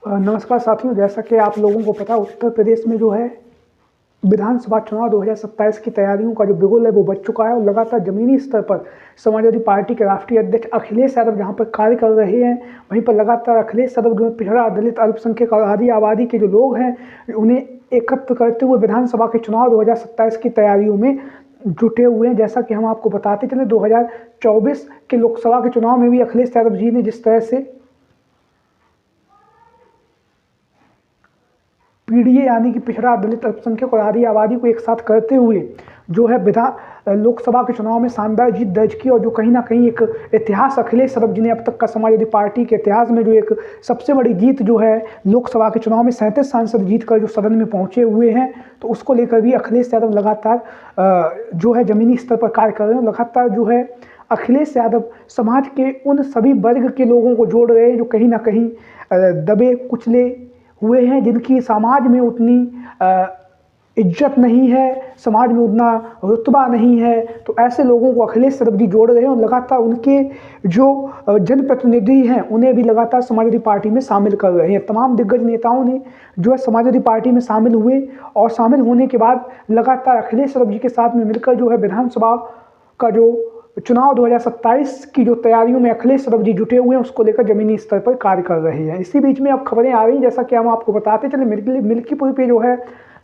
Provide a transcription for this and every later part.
नमस्कार साथियों, जैसा कि आप लोगों को पता है उत्तर प्रदेश में जो है विधानसभा चुनाव 2027 की तैयारियों का जो बिगुल है वो बच चुका है और लगातार जमीनी स्तर पर समाजवादी पार्टी के राष्ट्रीय अध्यक्ष अखिलेश यादव जहां पर कार्य कर रहे हैं, वहीं पर लगातार अखिलेश यादव जो पिछड़ा दलित अल्पसंख्यक और आदि आबादी के जो लोग हैं उन्हें एकत्र करते हुए विधानसभा के चुनाव 2027 की तैयारियों में जुटे हुए हैं। जैसा कि हम आपको बताते चले 2024 के लोकसभा के चुनाव में भी अखिलेश यादव जी ने जिस तरह से पीडीए यानी कि पिछड़ा दलित अल्पसंख्यक और आदि आबादी को एक साथ करते हुए जो है लोकसभा के चुनाव में शानदार जीत दर्ज की और जो कहीं ना कहीं एक इतिहास अखिलेश यादव जी ने अब तक का समाजवादी पार्टी के इतिहास में जो एक सबसे बड़ी जीत जो है लोकसभा के चुनाव में 37 सांसद जीत कर जो सदन में पहुंचे हुए हैं, तो उसको लेकर भी अखिलेश यादव लगातार जो है जमीनी स्तर पर कार्य कर रहे हैं। लगातार जो है अखिलेश यादव समाज के उन सभी वर्ग के लोगों को जोड़ रहे हैं जो कहीं ना कहीं दबे कुचले हुए हैं, जिनकी समाज में उतनी इज्जत नहीं है, समाज में उतना रुतबा नहीं है। तो ऐसे लोगों को अखिलेश यादव जी जोड़ रहे हैं और लगातार उनके जो जनप्रतिनिधि हैं उन्हें भी लगातार समाजवादी पार्टी में शामिल कर रहे हैं। तमाम दिग्गज नेताओं ने जो है समाजवादी पार्टी में शामिल हुए और शामिल होने के बाद लगातार अखिलेश यादव जी के साथ में मिलकर जो है विधानसभा का जो चुनाव 2027 की जो तैयारियों में अखिलेश यादव जी जुटे हुए हैं उसको लेकर जमीनी स्तर पर कार्य कर रहे हैं। इसी बीच में अब खबरें आ रही हैं, जैसा कि हम आपको बताते चले मिल्कीपुर पे जो है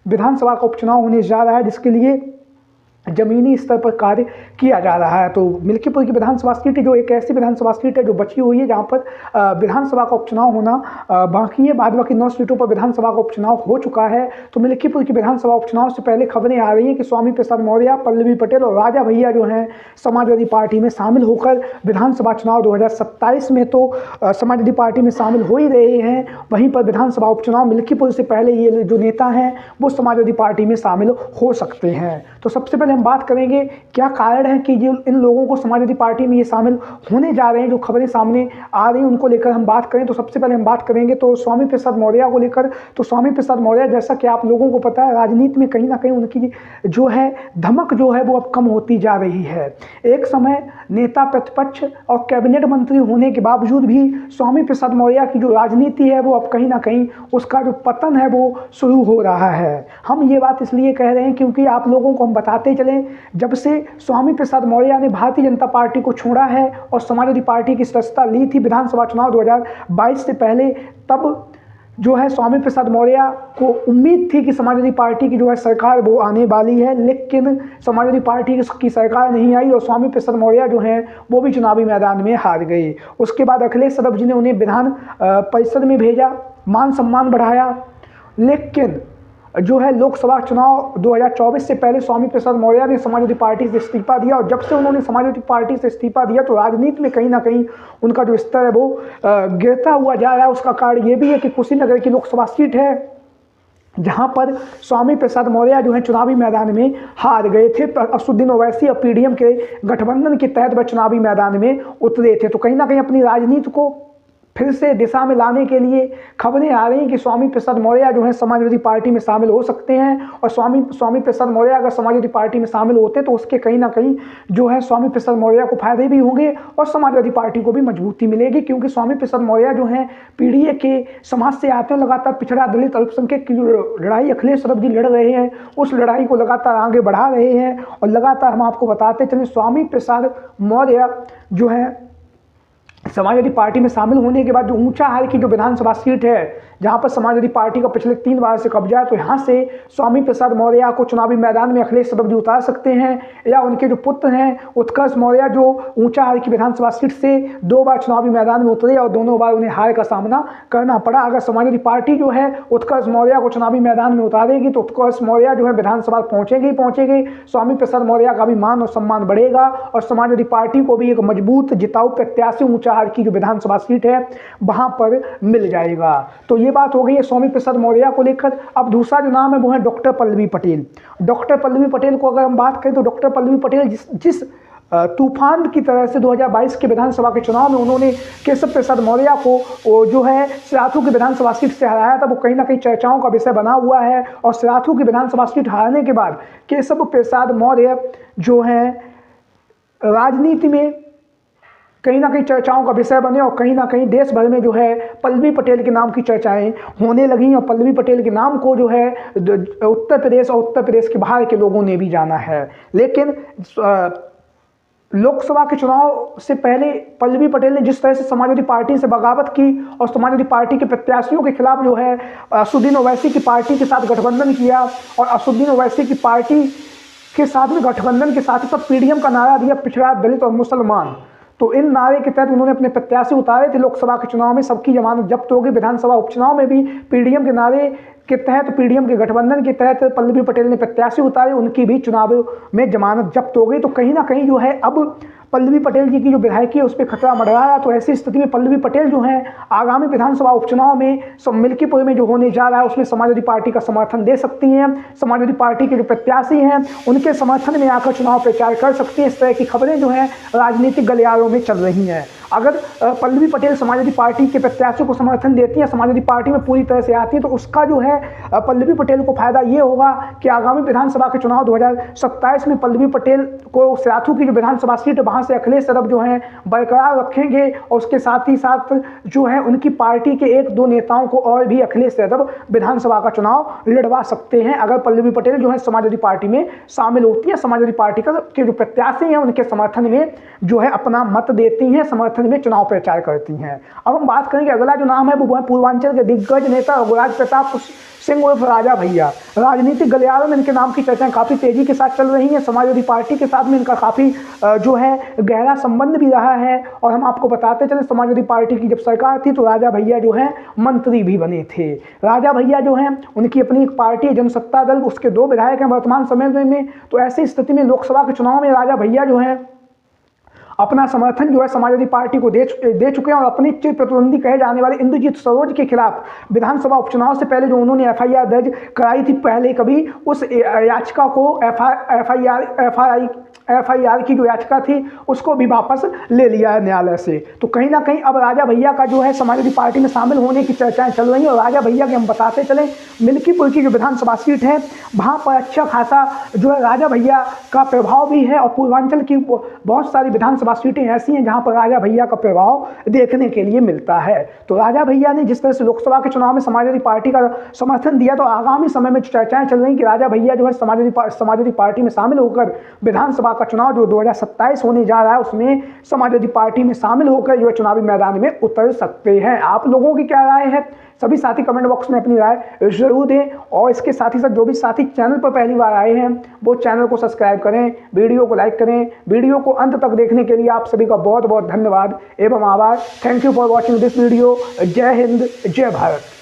विधानसभा का उपचुनाव होने जा रहा है, जिसके लिए जमीनी स्तर पर कार्य किया जा रहा है। तो मिल्कीपुर की विधानसभा सीट जो एक ऐसी विधानसभा सीट है जो बची हुई है जहां पर विधानसभा का उपचुनाव होना बाकी है। बाद बाकी 9 सीटों पर विधानसभा का उपचुनाव हो चुका है। तो मिल्कीपुर की विधानसभा उपचुनाव से पहले खबरें आ रही हैं कि स्वामी प्रसाद मौर्य, पल्लवी पटेल और राजा भैया जो हैं समाजवादी पार्टी में शामिल होकर विधानसभा चुनाव 2027 में तो समाजवादी पार्टी में शामिल हो ही रहे हैं, वहीं पर विधानसभा उपचुनाव मिल्कीपुर से पहले ये जो नेता हैं वो समाजवादी पार्टी में शामिल हो सकते हैं। तो सबसे पहले हम बात करेंगे क्या कारण है कि जो इन लोगों को समाजवादी पार्टी में ये शामिल होने जा रहे हैं, जो खबरें सामने आ रही हैं उनको लेकर हम बात करें तो सबसे पहले हम बात करेंगे तो स्वामी प्रसाद मौर्य को लेकर। तो स्वामी प्रसाद मौर्य, जैसा कि आप लोगों को पता है, राजनीति में कहीं ना कहीं उनकी जो है धमक जो है वो अब कम होती जा रही है। एक समय नेता प्रतिपक्ष और कैबिनेट मंत्री होने के बावजूद भी स्वामी प्रसाद मौर्य की जो राजनीति है वो अब कहीं ना कहीं उसका जो पतन है वो शुरू हो रहा है। हम ये बात इसलिए कह रहे हैं क्योंकि आप लोगों को हम बताते चलें, जब से स्वामी प्रसाद मौर्य ने भारतीय जनता पार्टी को छोड़ा है और समाजवादी पार्टी की सदस्यता ली थी विधानसभा चुनाव 2022 से पहले, तब जो है स्वामी प्रसाद मौर्य को उम्मीद थी कि समाजवादी पार्टी की जो है सरकार वो आने वाली है, लेकिन समाजवादी पार्टी की सरकार नहीं आई और स्वामी प्रसाद मौर्य जो हैं वो भी चुनावी मैदान में हार गए। उसके बाद अखिलेश यादव जी ने उन्हें विधान परिषद में भेजा, मान सम्मान बढ़ाया, लेकिन जो है लोकसभा चुनाव 2024 से पहले स्वामी प्रसाद मौर्य ने समाजवादी पार्टी से इस्तीफा दिया और जब से उन्होंने समाजवादी पार्टी से इस्तीफा दिया तो राजनीति में कहीं ना कहीं उनका जो स्तर है वो गिरता हुआ जा रहा है। उसका कारण ये भी है कि कुशीनगर की लोकसभा सीट है जहां पर स्वामी प्रसाद मौर्य जो है चुनावी मैदान में हार गए थे। असदुद्दीन ओवैसी और पीडीएम के गठबंधन के तहत वह चुनावी मैदान में उतरे थे। तो कहीं ना कहीं अपनी राजनीति को फिर से दिशा में लाने के लिए खबरें आ रही हैं कि स्वामी प्रसाद मौर्य जो है समाजवादी पार्टी में शामिल हो सकते हैं और स्वामी प्रसाद मौर्य अगर समाजवादी पार्टी में शामिल होते तो उसके कहीं ना कहीं जो है स्वामी प्रसाद मौर्य को फायदे भी होंगे और समाजवादी पार्टी को भी मजबूती मिलेगी, क्योंकि स्वामी प्रसाद मौर्य जो हैं पीडीए के समाज से आते हैं। लगातार पिछड़ा दलित अल्पसंख्यक की जो लड़ाई अखिलेश यादव जी लड़ रहे हैं उस लड़ाई को लगातार आगे बढ़ा रहे हैं और लगातार हम आपको बताते चलें स्वामी प्रसाद मौर्य जो है समाजवादी पार्टी में शामिल होने के बाद जो ऊंचाहार की जो विधानसभा सीट है जहां पर समाजवादी पार्टी का पिछले 3 बार से कब्जा है, तो यहां से स्वामी प्रसाद मौर्य को चुनावी मैदान में अखिलेश यादव जी उतार सकते हैं या उनके जो पुत्र हैं उत्कर्ष मौर्य जो ऊंचाहार की विधानसभा सीट से 2 बार चुनावी मैदान में उतरे और दोनों बार उन्हें हार का सामना करना पड़ा। अगर समाजवादी पार्टी जो है उत्कर्ष मौर्य को चुनावी मैदान में उतारेगी तो उत्कर्ष मौर्य जो है विधानसभा पहुंचेंगे। स्वामी प्रसाद मौर्य का भी मान और सम्मान बढ़ेगा और समाजवादी पार्टी को भी एक मजबूत जिताऊ प्रत्याशी ऊंचाहार की जो विधानसभा सीट है वहां पर मिल जाएगा। तो ये बात हो गई है स्वामी प्रसाद मौर्य को लेकर। अब दूसरा जो नाम है वो है डॉक्टर पल्लवी पटेल। डॉक्टर पल्लवी पटेल को अगर हम बात करें तो डॉक्टर पल्लवी पटेल जिस तूफान की तरह से 2022 के विधानसभा के चुनाव में उन्होंने केशव प्रसाद मौर्य को जो है सिराथू की विधानसभा सीट से हराया था, वो कहीं ना कहीं चर्चाओं का विषय बना हुआ है और सिराथू की विधानसभा सीट हारने के बाद केशव प्रसाद मौर्य जो है राजनीति में कहीं ना कहीं चर्चाओं का विषय बने और कहीं ना कहीं देश भर में जो है पल्लवी पटेल के नाम की चर्चाएं होने लगी और पल्लवी पटेल के नाम को जो है उत्तर प्रदेश और उत्तर प्रदेश के बाहर के लोगों ने भी जाना है। लेकिन लोकसभा के चुनाव से पहले पल्लवी पटेल ने जिस तरह से समाजवादी पार्टी से बगावत की और समाजवादी पार्टी के प्रत्याशियों के खिलाफ जो है असदुद्दीन ओवैसी की पार्टी के साथ गठबंधन किया और असदुद्दीन ओवैसी की पार्टी के साथ में गठबंधन के साथ ही सब पीडीएम का नारा दिया, पिछड़ा, दलित और मुसलमान। तो इन नारे के तहत उन्होंने अपने प्रत्याशी उतारे थे लोकसभा के चुनाव में, सबकी जमानत जब्त हो गई। विधानसभा उपचुनाव में भी पीडीएम के नारे के तहत, पीडीएम के गठबंधन के तहत पल्लवी पटेल ने प्रत्याशी उतारे, उनकी भी चुनाव में जमानत जब्त हो गई। तो कहीं ना कहीं जो है अब पल्लवी पटेल जी की जो विधायकी है उस पर खतरा मंडरा रहा है। तो ऐसी स्थिति में पल्लवी पटेल जो है आगामी विधानसभा उपचुनाव में मिल्कीपुर में जो होने जा रहा है उसमें समाजवादी पार्टी का समर्थन दे सकती हैं। समाजवादी पार्टी के जो प्रत्याशी हैं उनके समर्थन में आकर चुनाव प्रचार कर सकती हैं। इस तरह की खबरें जो हैं राजनीतिक गलियारों में चल रही हैं। अगर पल्लवी पटेल समाजवादी पार्टी के प्रत्याशियों को समर्थन देती हैं, समाजवादी पार्टी में पूरी तरह से आती हैं, तो उसका जो है पल्लवी पटेल को फायदा ये होगा कि आगामी विधानसभा के चुनाव 2027 में पल्लवी पटेल को सिराथू की जो विधानसभा सीट वहाँ से अखिलेश यादव जो हैं बरकरार रखेंगे और उसके साथ ही साथ जो है उनकी पार्टी के 1-2 नेताओं को और भी अखिलेश यादव विधानसभा का चुनाव लड़वा सकते हैं अगर पल्लवी पटेल जो है समाजवादी पार्टी में शामिल होती है। समाजवादी पार्टी के जो प्रत्याशी हैं उनके समर्थन में जो है अपना मत देती हैं, समर्थन में चुनाव प्रचार करती हैं। अब हम बात करेंगे अगला जो नाम है वो है पूर्वांचल के दिग्गज नेता रघुराज प्रताप सिंह उर्फ राजा भैया। राजनीतिक गलियारों में इनके नाम की चर्चाएं काफ़ी तेजी के साथ चल रही हैं। समाजवादी पार्टी के साथ में इनका काफ़ी जो है गहरा संबंध भी रहा है और हम आपको बताते चले समाजवादी पार्टी की जब सरकार थी तो राजा भैया जो है मंत्री भी बने थे। राजा भैया जो हैं उनकी अपनी एक पार्टी जनसत्ता दल, उसके 2 विधायक हैं वर्तमान समय में। तो ऐसी स्थिति में लोकसभा के चुनाव में राजा भैया जो है अपना समर्थन जो है समाजवादी पार्टी को दे चुके हैं और अपनी चिर प्रतिद्वंदी कहे जाने वाले इंद्रजीत सरोज के खिलाफ विधानसभा उपचुनाव से पहले जो उन्होंने एफआईआर दर्ज कराई थी पहले कभी, उस याचिका को एफआईआर की जो याचिका थी उसको भी वापस ले लिया है न्यायालय से। तो कहीं ना कहीं अब राजा भैया का जो है समाजवादी पार्टी में शामिल होने की चर्चाएं चल रही हैं। और राजा भैया के हम बताते चले मिल्कीपुर की जो विधानसभा सीट है वहाँ पर अच्छा खासा जो है राजा भैया का प्रभाव भी है और पूर्वांचल की बहुत सारी विधानसभा सीटें ऐसी हैं जहां पर राजा भैया का प्रभाव देखने के लिए मिलता है। तो राजा भैया ने जिस तरह से लोकसभा के चुनाव में समाजवादी पार्टी का समर्थन दिया तो आगामी समय में चर्चाएं चल रही कि राजा भैया जो है समाजवादी पार्टी में शामिल होकर विधानसभा का चुनाव जो 2027 होने जा रहा है उसमें समाजवादी पार्टी में शामिल होकर जो चुनावी मैदान में उतर सकते हैं। आप लोगों की क्या राय है? सभी साथी कमेंट बॉक्स में अपनी राय जरूर दें और इसके साथ ही साथ जो भी साथी चैनल पर पहली बार आए हैं वो चैनल को सब्सक्राइब करें, वीडियो को लाइक करें। वीडियो को अंत तक देखने के लिए आप सभी का बहुत बहुत धन्यवाद एवं आभार। Thank you for watching this video. जय हिंद, जय भारत।